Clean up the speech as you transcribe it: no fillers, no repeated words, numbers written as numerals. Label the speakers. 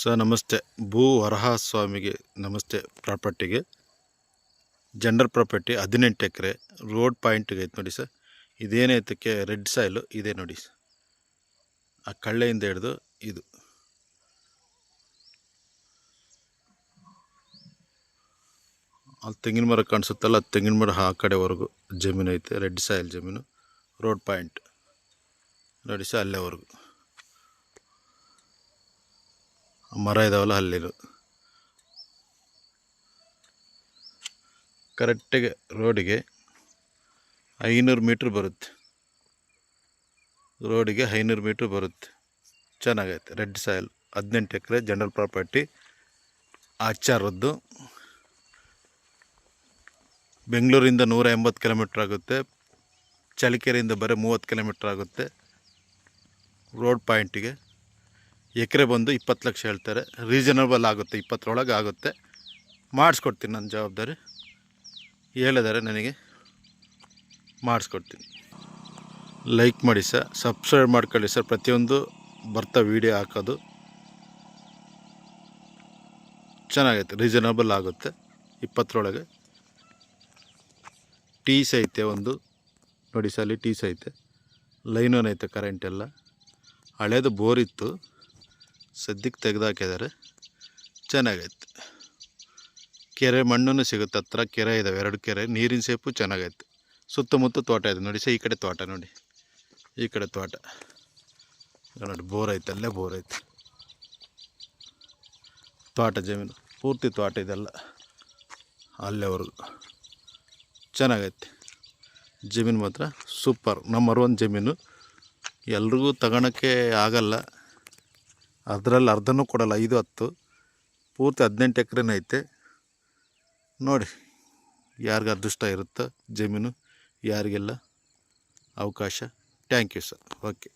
Speaker 1: Sir ನಮಸ್ತೆ. ಭೂ ವರಹಸ್ವಾಮಿಗೆ ನಮಸ್ತೆ. ಪ್ರಾಪರ್ಟಿಗೆ ಜೆಂಡರ್ ಪ್ರಾಪರ್ಟಿ 18 ಎಕರೆ ರೋಡ್ ಪಾಯಿಂಟ್ಗೆ ಐತೆ ನೋಡಿ ಸರ್. ಇದೇನೈತಕ್ಕೆ ರೆಡ್ ಸಾಯಿಲು ಇದೆ ನೋಡಿ ಸರ್. ಆ ಕಳ್ಳೆಯಿಂದ ಹಿಡಿದು ಇದು ಅಲ್ಲಿ ತೆಂಗಿನ ಮರ ಕಾಣಿಸುತ್ತಲ್ಲ, ತೆಂಗಿನ ಮರ ಆ ಕಡೆವರೆಗೂ ಜಮೀನು ಐತೆ. ರೆಡ್ ಸಾಯಿಲ್ ಜಮೀನು, ರೋಡ್ ಪಾಯಿಂಟ್ ನೋಡಿ ಸರ್. ಅಲ್ಲೇವರೆಗೂ ಮರ ಇದಾವಲ್ಲ ಅಲ್ಲಿರು ಕರೆಕ್ಟಿಗೆ ರೋಡಿಗೆ 500 ಮೀಟ್ರ್ ಬರುತ್ತೆ. ರೋಡಿಗೆ 500 ಮೀಟ್ರ್ ಬರುತ್ತೆ. ಚೆನ್ನಾಗೈತೆ. ರೆಡ್ ಸಾಯಿಲ್ 18 ಎಕರೆ ಜನರಲ್ ಪ್ರಾಪರ್ಟಿ. ಆಚಾರದ್ದು. ಬೆಂಗಳೂರಿಂದ 180 ಕಿಲೋಮೀಟ್ರ್ ಆಗುತ್ತೆ. ಚಳ್ಳಕೆರೆಯಿಂದ ಬರೀ 30 ಕಿಲೋಮೀಟ್ರ್ ಆಗುತ್ತೆ. ರೋಡ್ ಪಾಯಿಂಟಿಗೆ ಎಕರೆ ಬಂದು 20 ಲಕ್ಷ ಹೇಳ್ತಾರೆ. ರೀಸನಬಲ್ ಆಗುತ್ತೆ, 20 ಆಗುತ್ತೆ. ಮಾಡಿಸ್ಕೊಡ್ತೀನಿ, ನನ್ನ ಜವಾಬ್ದಾರಿ. ಹೇಳಿದ್ದಾರೆ ನನಗೆ, ಮಾಡಿಸ್ಕೊಡ್ತೀನಿ. ಲೈಕ್ ಮಾಡಿ ಸರ್, ಸಬ್ಸ್ಕ್ರೈಬ್ ಮಾಡ್ಕೊಳ್ಳಿ ಸರ್. ಪ್ರತಿಯೊಂದು ಬರ್ತಾ ವೀಡಿಯೋ ಹಾಕೋದು ಚೆನ್ನಾಗೈತೆ, ರೀಸನಬಲ್ ಆಗುತ್ತೆ. 20 ಟೀಸ್ ಐತೆ ಒಂದು ನೋಡಿ ಸರ್. ಅಲ್ಲಿ ಟೀಸ್ ಐತೆ, ಲೈನೂ ಐತೆ, ಕರೆಂಟ್ ಎಲ್ಲ. ಹಳೇದು ಬೋರ್ ಇತ್ತು, ಸದ್ಯಕ್ಕೆ ತೆಗೆದಾಕಿದ್ದಾರೆ. ಚೆನ್ನಾಗೈತೆ. ಕೆರೆ ಮಣ್ಣು ಸಿಗುತ್ತೆ. ಹತ್ರ ಕೆರೆ ಇದ್ದಾವೆ, 2 ಕೆರೆ. ನೀರಿನ ಸೇಪು ಚೆನ್ನಾಗೈತೆ. ಸುತ್ತಮುತ್ತ ತೋಟ ಇದೆ ನೋಡಿ ಸರ್. ಈ ಕಡೆ ತೋಟ ನೋಡಿ, ಈ ಕಡೆ ತೋಟ ನೋಡಿ. ಬೋರ್ ಐತೆ, ಅಲ್ಲೇ ಬೋರ್ ಐತೆ. ತೋಟ ಜಮೀನು ಪೂರ್ತಿ ತೋಟ ಇದೆಲ್ಲ, ಅಲ್ಲೇವರೆಗೂ ಚೆನ್ನಾಗೈತೆ. ಜಮೀನು ಮಾತ್ರ ಸೂಪರ್. ನಂಬರ್ 1 ಜಮೀನು. ಎಲ್ರಿಗೂ ತಗೊಳಕ್ಕೆ ಆಗಲ್ಲ, ಅದರಲ್ಲಿ ಅರ್ಧನೂ ಕೊಡಲ್ಲ. 5-10 ಪೂರ್ತಿ 18 ಎಕರೆನೇ ಐತೆ ನೋಡಿ. ಯಾರಿಗೆ ಅದೃಷ್ಟ ಇರುತ್ತೋ ಜಮೀನು, ಯಾರಿಗೆಲ್ಲ ಅವಕಾಶ. Thank you sir. ಓಕೆ.